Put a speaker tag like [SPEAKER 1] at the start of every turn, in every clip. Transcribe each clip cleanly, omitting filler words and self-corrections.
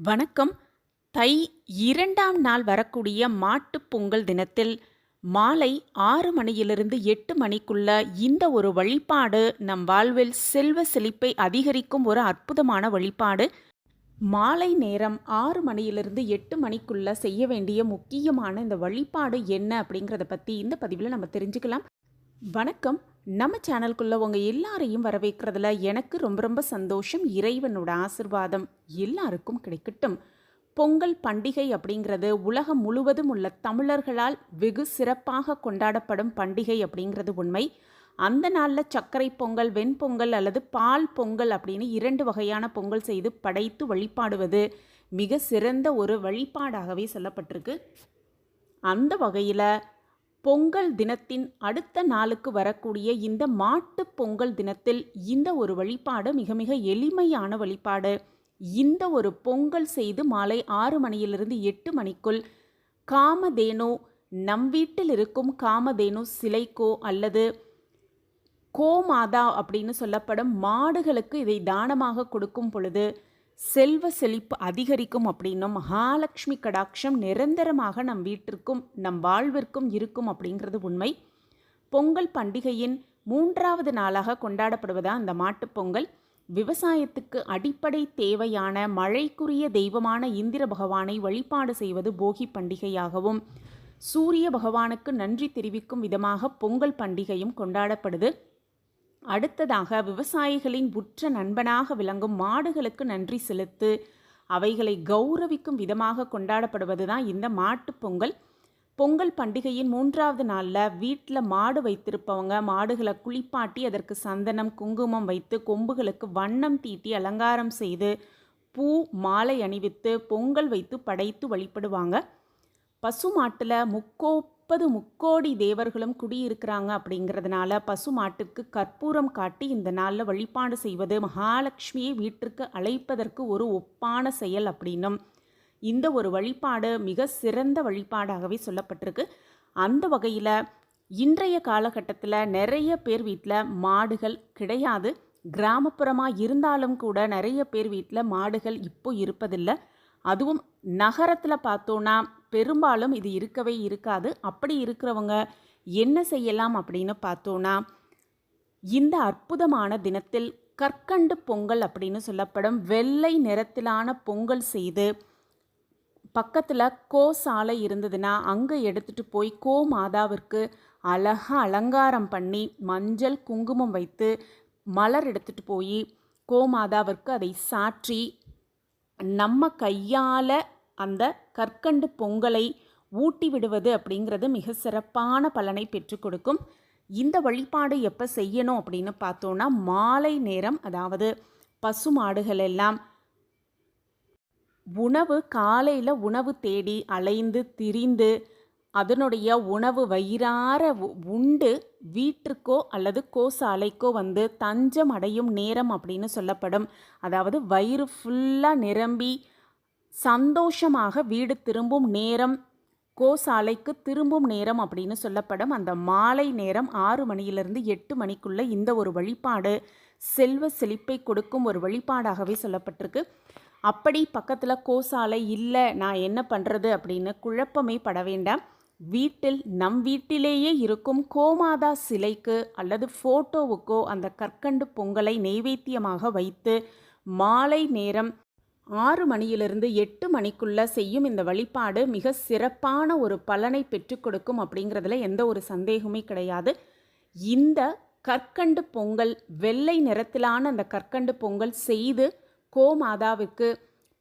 [SPEAKER 1] வணக்கம். தை 2ஆம் நாள் வரக்கூடிய மாட்டுப் பொங்கல் தினத்தில் மாலை 6 மணியிலிருந்து 8 மணிக்குள்ள இந்த ஒரு வழிபாடு நம் வாழ்வில் செல்வ செழிப்பை அதிகரிக்கும் ஒரு அற்புதமான வழிபாடு. மாலை நேரம் 6 மணியிலிருந்து 8 மணிக்குள்ள செய்ய வேண்டிய முக்கியமான இந்த வழிபாடு என்ன அப்படிங்கிறத பற்றி இந்த பதிவில் நம்ம தெரிஞ்சுக்கலாம். வணக்கம். நம்ம சேனலுக்குள்ள உங்க எல்லாரையும் வரவேற்கிறதுல எனக்கு ரொம்ப ரொம்ப சந்தோஷம். இறைவனோட ஆசிர்வாதம் எல்லாருக்கும் கிடைக்கட்டும். பொங்கல் பண்டிகை அப்படிங்கிறது உலகம் முழுவதும் உள்ள தமிழர்களால் வெகு சிறப்பாக கொண்டாடப்படும் பண்டிகை அப்படிங்கிறது உண்மை. அந்த நாளில் சர்க்கரை பொங்கல், வெண்பொங்கல் அல்லது பால் பொங்கல் அப்படின்னு 2 வகையான பொங்கல் செய்து படைத்து வழிபாடுவது மிக சிறந்த ஒரு வழிபாடாகவே சொல்லப்பட்டிருக்கு. அந்த வகையில் பொங்கல் தினத்தின் அடுத்த நாளுக்கு வரக்கூடிய இந்த மாட்டு பொங்கல் தினத்தில் இந்த ஒரு வழிபாடு மிக மிக எளிமையான வழிபாடு. இந்த ஒரு பொங்கல் செய்து மாலை 6 மணியிலிருந்து 8 மணிக்குள் காமதேனு, நம் வீட்டில் இருக்கும் காமதேனு சிலைக்கோ அல்லது கோமாதா அப்படின்னு சொல்லப்படும் மாடுகளுக்கு இதை தானமாக கொடுக்கும் பொழுது செல்வ செழிப்பு அதிகரிக்கும் அப்படின்னும் மகாலட்சுமி கடாட்சம் நிரந்தரமாக நம் வீட்டிற்கும் நம் வாழ்விற்கும் இருக்கும் அப்படிங்கிறது உண்மை. பொங்கல் பண்டிகையின் 3ஆவது நாளாக கொண்டாடப்படுவதா இந்த மாட்டுப்பொங்கல். விவசாயத்துக்கு அடிப்படை தேவையான மழைக்குரிய தெய்வமான இந்திர பகவானை வழிபாடு செய்வது போகி பண்டிகையாகவும், சூரிய பகவானுக்கு நன்றி தெரிவிக்கும் விதமாக பொங்கல் பண்டிகையும் கொண்டாடப்படுது. அடுத்ததாக விவசாயிகளின் உற்ற நண்பனாக விளங்கும் மாடுகளுக்கு நன்றி செலுத்து அவைகளை கௌரவிக்கும் விதமாக கொண்டாடப்படுவது தான் இந்த மாட்டுப் பொங்கல். பொங்கல் பண்டிகையின் 3ஆவது நாளில் வீட்டில் மாடு வைத்திருப்பவங்க மாடுகளை குளிப்பாட்டி அதற்கு சந்தனம் குங்குமம் வைத்து கொம்புகளுக்கு வண்ணம் தீட்டி அலங்காரம் செய்து பூ மாலை அணிவித்து பொங்கல் வைத்து படைத்து வழிபடுவாங்க. பசு மாட்டில் 30 முக்கோடி தேவர்களும் குடியிருக்கிறாங்க அப்படிங்கிறதுனால பசு மாட்டுக்கு கற்பூரம் காட்டி இந்த நாளில் வழிபாடு செய்வது மகாலட்சுமியை வீட்டிற்கு அழைப்பதற்கு ஒரு ஒப்பான செயல் அப்படின்னும் இந்த ஒரு வழிபாடு மிக சிறந்த வழிபாடாகவே சொல்லப்பட்டிருக்கு. அந்த வகையில் இன்றைய காலகட்டத்தில் நிறைய பேர் வீட்டில் மாடுகள் கிடையாது. கிராமப்புறமாக இருந்தாலும் கூட நிறைய பேர் வீட்டில் மாடுகள் இப்போ இருப்பதில்லை. அதுவும் நகரத்தில் பார்த்தோன்னா பெரும்பாலும் இது இருக்கவே இருக்காது. அப்படி இருக்கிறவங்க என்ன செய்யலாம் அப்படின்னு பார்த்தோன்னா, இந்த அற்புதமான தினத்தில் கற்கண்டு பொங்கல் அப்படின்னு சொல்லப்படும் வெள்ளை நிறத்திலான பொங்கல் செய்து பக்கத்தில் கோசாலை இருந்ததுன்னா அங்கே எடுத்துகிட்டு போய் கோமாதாவிற்கு அழகாக அலங்காரம் பண்ணி மஞ்சள் குங்குமம் வைத்து மலர் எடுத்துகிட்டு போய் கோமாதாவிற்கு அதை சாற்றி நம்ம கையால் அந்த கற்கண்டு பொங்கலை ஊட்டி விடுவது அப்படிங்கிறது மிக சிறப்பான பலனை பெற்றுக் கொடுக்கும். இந்த வழிபாடு எப்போ செய்யணும் அப்படின்னு பார்த்தோன்னா, மாலை நேரம், அதாவது பசு மாடுகள் எல்லாம் காலையில் உணவு தேடி அலைந்து திரிந்து அதனுடைய உணவு வயிறார உண்டு வீட்டிற்கோ அல்லது கோசாலைக்கோ வந்து தஞ்சம் அடையும் நேரம் அப்படின்னு சொல்லப்படும். அதாவது வயிறு ஃபுல்லாக நிரம்பி சந்தோஷமாக வீடு திரும்பும் நேரம், கோசாலைக்கு திரும்பும் நேரம் அப்படின்னு சொல்லப்படும். அந்த மாலை நேரம் 6 மணியிலிருந்து 8 மணிக்குள்ள இந்த ஒரு வழிபாடு செல்வ செழிப்பை கொடுக்கும் ஒரு வழிபாடாகவே சொல்லப்பட்டிருக்கு. அப்படி பக்கத்தில் கோசாலை இல்லை, நான் என்ன பண்ணுறது அப்படின்னு குழப்பமே பட வேண்டாம். நம் வீட்டிலேயே இருக்கும் கோமாதா சிலைக்கு அல்லது ஃபோட்டோவுக்கோ அந்த கற்கண்டு பொங்கலை நெய்வேத்தியமாக வைத்து மாலை நேரம் 6 மணியிலிருந்து 8 மணிக்குள்ள செய்யும் இந்த வழிபாடு மிக சிறப்பான ஒரு பலனை பெற்றுக் கொடுக்கும் அப்படிங்கிறதுல எந்த ஒரு சந்தேகமே கிடையாது. இந்த கற்கண்டு பொங்கல், வெள்ளை நிறத்திலான அந்த கற்கண்டு பொங்கல் செய்து கோமாதாவிற்கு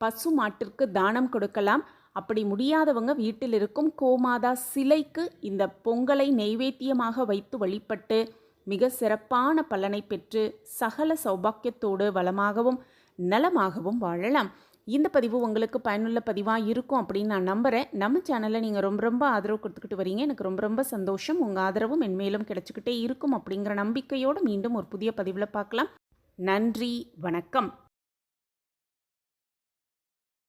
[SPEAKER 1] பசு மாட்டிற்கு தானம் கொடுக்கலாம். அப்படி முடியாதவங்க வீட்டில் இருக்கும் கோமாதா சிலைக்கு இந்த பொங்கலை நெய்வேத்தியமாக வைத்து வழிபட்டு மிக சிறப்பான பலனை பெற்று சகல சௌபாக்கியத்தோடு வளமாகவும் நலமாகவும் வாழலாம். இந்த பதிவு உங்களுக்கு பயனுள்ள பதிவாக இருக்கும் அப்படின்னு நான் நம்புகிறேன். நம்ம சேனலில் நீங்கள் ரொம்ப ரொம்ப ஆதரவு கொடுத்துக்கிட்டு வரீங்க. எனக்கு ரொம்ப ரொம்ப சந்தோஷம். உங்கள் ஆதரவும் மென்மேலும் கிடைச்சிக்கிட்டே இருக்கும் அப்படிங்கிற நம்பிக்கையோடு மீண்டும் ஒரு புதிய பதிவில் பார்க்கலாம். நன்றி, வணக்கம்.